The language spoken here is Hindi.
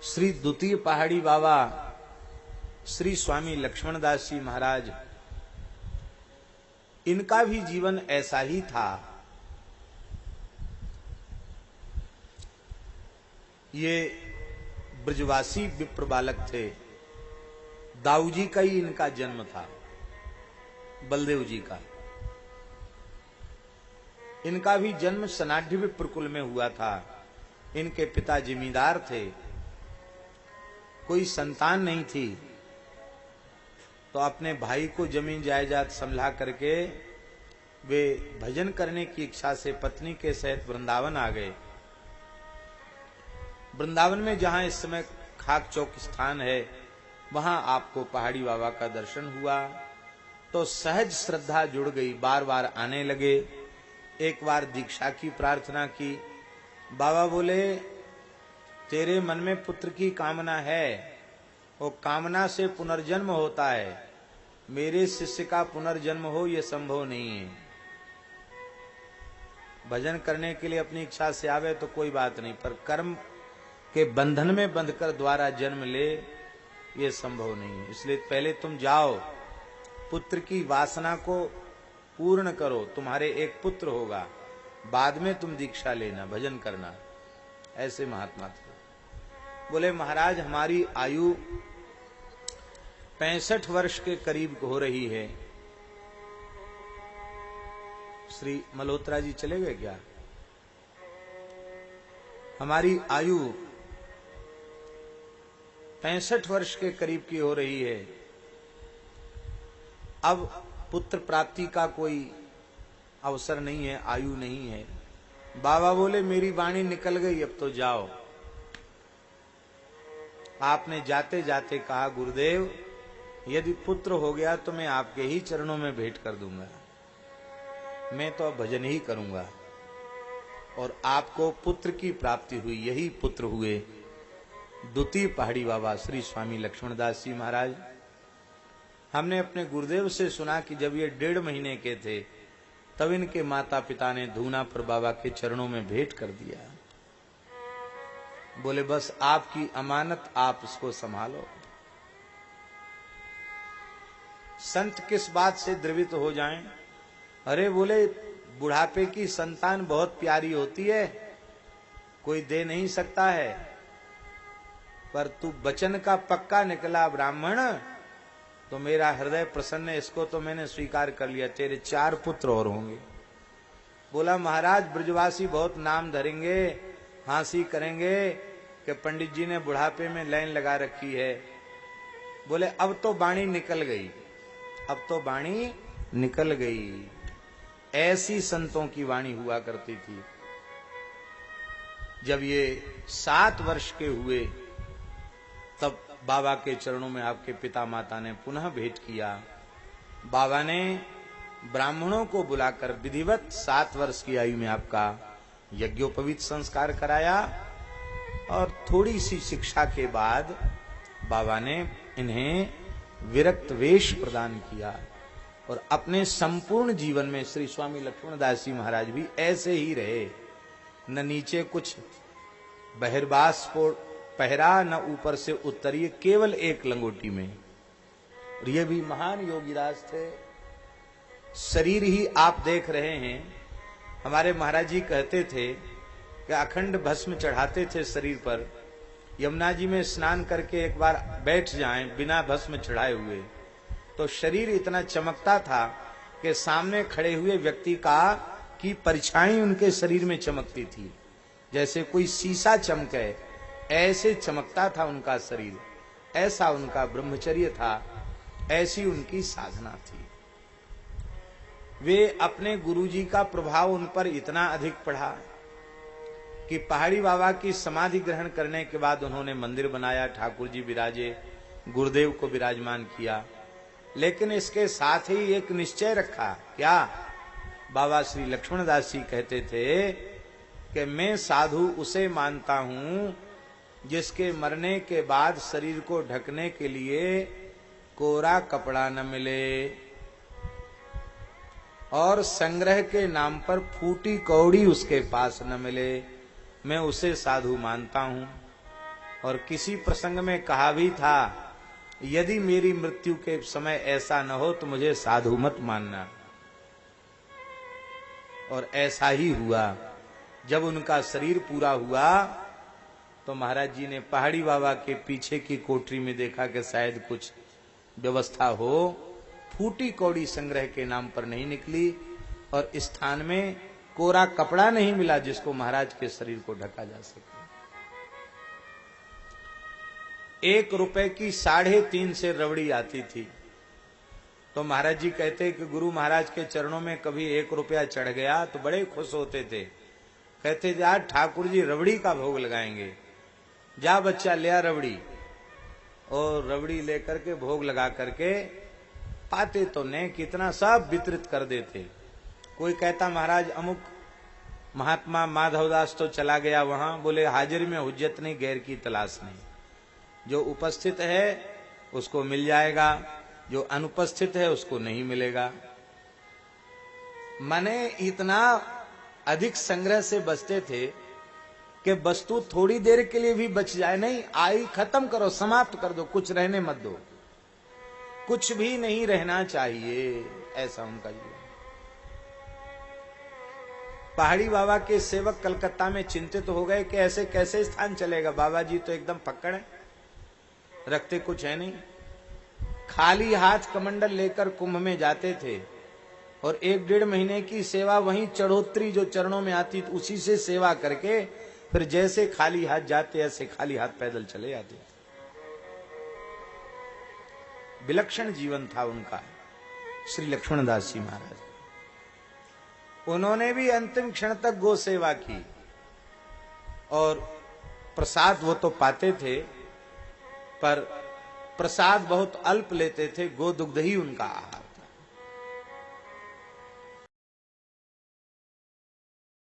श्री द्वितीय पहाड़ी बाबा श्री स्वामी लक्ष्मणदास जी महाराज, इनका भी जीवन ऐसा ही था। ये ब्रजवासी विप्र बालक थे। दाऊ जी का ही इनका जन्म था, बलदेव जी का। इनका भी जन्म सनाढ़ विप्र कुल में हुआ था। इनके पिता जिमीदार थे, कोई संतान नहीं थी, तो अपने भाई को जमीन जायदाद समझा करके वे भजन करने की इच्छा से पत्नी के सहित वृंदावन आ गए। वृंदावन में जहां इस समय खाक चौक स्थान है, वहां आपको पहाड़ी बाबा का दर्शन हुआ तो सहज श्रद्धा जुड़ गई, बार बार आने लगे। एक बार दीक्षा की प्रार्थना की। बाबा बोले, तेरे मन में पुत्र की कामना है, वो कामना से पुनर्जन्म होता है, मेरे शिष्य का पुनर्जन्म हो यह संभव नहीं है। भजन करने के लिए अपनी इच्छा से आवे तो कोई बात नहीं, पर कर्म के बंधन में बंधकर द्वारा जन्म ले ये संभव नहीं है। इसलिए पहले तुम जाओ, पुत्र की वासना को पूर्ण करो, तुम्हारे एक पुत्र होगा, बाद में तुम दीक्षा लेना, भजन करना। ऐसे महात्मा थे। बोले, महाराज हमारी आयु 65 वर्ष के करीब हो रही है। श्री मल्होत्रा जी चले गए क्या? हमारी आयु 65 वर्ष के करीब की हो रही है। अब पुत्र प्राप्ति का कोई अवसर नहीं है, आयु नहीं है। बाबा बोले, मेरी वाणी निकल गई, अब तो जाओ। आपने जाते जाते कहा, गुरुदेव यदि पुत्र हो गया तो मैं आपके ही चरणों में भेंट कर दूंगा, मैं तो अब भजन ही करूंगा। और आपको पुत्र की प्राप्ति हुई। यही पुत्र हुए द्वितीय पहाड़ी बाबा श्री स्वामी लक्ष्मणदास जी महाराज। हमने अपने गुरुदेव से सुना कि जब ये 1.5 महीने के थे तब इनके माता पिता ने धूनापुर बाबा के चरणों में भेंट कर दिया। बोले, बस आपकी अमानत, आप इसको संभालो। संत किस बात से द्रवित हो जाएं? अरे बोले, बुढ़ापे की संतान बहुत प्यारी होती है, कोई दे नहीं सकता है, पर तू वचन का पक्का निकला ब्राह्मण तो मेरा हृदय प्रसन्न है, इसको तो मैंने स्वीकार कर लिया, तेरे 4 पुत्र और होंगे। बोला, महाराज ब्रजवासी बहुत नाम धरेंगे, हंसी करेंगे कि पंडित जी ने बुढ़ापे में लाइन लगा रखी है। बोले, अब तो वाणी निकल गई, अब तो वाणी निकल गई। ऐसी संतों की वाणी हुआ करती थी। जब ये 7 वर्ष के हुए तब बाबा के चरणों में आपके पिता माता ने पुनः भेंट किया। बाबा ने ब्राह्मणों को बुलाकर विधिवत 7 वर्ष की आयु में आपका यज्ञोपवीत संस्कार कराया और थोड़ी सी शिक्षा के बाद बाबा ने इन्हें विरक्त वेश प्रदान किया। और अपने संपूर्ण जीवन में श्री स्वामी लक्ष्मणदास जी महाराज भी ऐसे ही रहे, न नीचे कुछ बहिर्वास को पहरा, न ऊपर से उत्तरीय, केवल एक लंगोटी में। और ये भी महान योगीराज थे। शरीर ही आप देख रहे हैं। हमारे महाराज जी कहते थे कि अखंड भस्म चढ़ाते थे शरीर पर। यमुना जी में स्नान करके एक बार बैठ जाएं बिना भस्म चढ़ाए हुए तो शरीर इतना चमकता था कि सामने खड़े हुए व्यक्ति की परछाई उनके शरीर में चमकती थी, जैसे कोई शीशा चमके, ऐसे चमकता था उनका शरीर। ऐसा उनका ब्रह्मचर्य था, ऐसी उनकी साधना थी। वे अपने गुरुजी का प्रभाव उन पर इतना अधिक पड़ा कि पहाड़ी बाबा की समाधि ग्रहण करने के बाद उन्होंने मंदिर बनाया, ठाकुर जी विराजे, गुरुदेव को विराजमान किया। लेकिन इसके साथ ही एक निश्चय रखा। क्या? बाबा श्री लक्ष्मणदास जी कहते थे कि मैं साधु उसे मानता हूं जिसके मरने के बाद शरीर को ढकने के लिए कोरा कपड़ा न मिले और संग्रह के नाम पर फूटी कौड़ी उसके पास न मिले, मैं उसे साधु मानता हूं। और किसी प्रसंग में कहा भी था, यदि मेरी मृत्यु के समय ऐसा न हो तो मुझे साधु मत मानना। और ऐसा ही हुआ। जब उनका शरीर पूरा हुआ तो महाराज जी ने पहाड़ी बाबा के पीछे की कोठरी में देखा कि शायद कुछ व्यवस्था हो। फूटी कौड़ी संग्रह के नाम पर नहीं निकली और स्थान में कोरा कपड़ा नहीं मिला जिसको महाराज के शरीर को ढका जा सके। 1 रुपए की 3.5 से रबड़ी आती थी। तो महाराज जी कहते कि गुरु महाराज के चरणों में कभी 1 रुपया चढ़ गया तो बड़े खुश होते थे। कहते थे आज ठाकुर जी रबड़ी का भोग लगाएंगे, जा बच्चा ले आ रबड़ी। और रबड़ी लेकर के भोग लगा करके पाते तो ने कितना सब वितरित कर देते। कोई कहता महाराज अमुक महात्मा माधवदास तो चला गया वहां, बोले हाजिर में हुज्जत नहीं, गैर की तलाश नहीं। जो उपस्थित है उसको मिल जाएगा, जो अनुपस्थित है उसको नहीं मिलेगा। माने इतना अधिक संग्रह से बचते थे कि वस्तु थोड़ी देर के लिए भी बच जाए, नहीं आई खत्म करो, समाप्त कर दो, कुछ रहने मत दो, कुछ भी नहीं रहना चाहिए। ऐसा उनका जीवन। पहाड़ी बाबा के सेवक कलकत्ता में चिंतित हो गए कि ऐसे कैसे स्थान चलेगा, बाबा जी तो एकदम पक्कड़ है, रखते कुछ है नहीं। खाली हाथ कमंडल लेकर कुंभ में जाते थे और 1-1.5 महीने की सेवा वहीं चढ़ोत्री जो चरणों में आती उसी से सेवा करके फिर जैसे खाली हाथ जाते ऐसे खाली हाथ पैदल चले आते। विलक्षण जीवन था उनका। श्री लक्ष्मणदास जी महाराज, उन्होंने भी अंतिम क्षण तक गो सेवा की और प्रसाद वो तो पाते थे पर प्रसाद बहुत अल्प लेते थे, गो दुग्ध ही उनका आहार।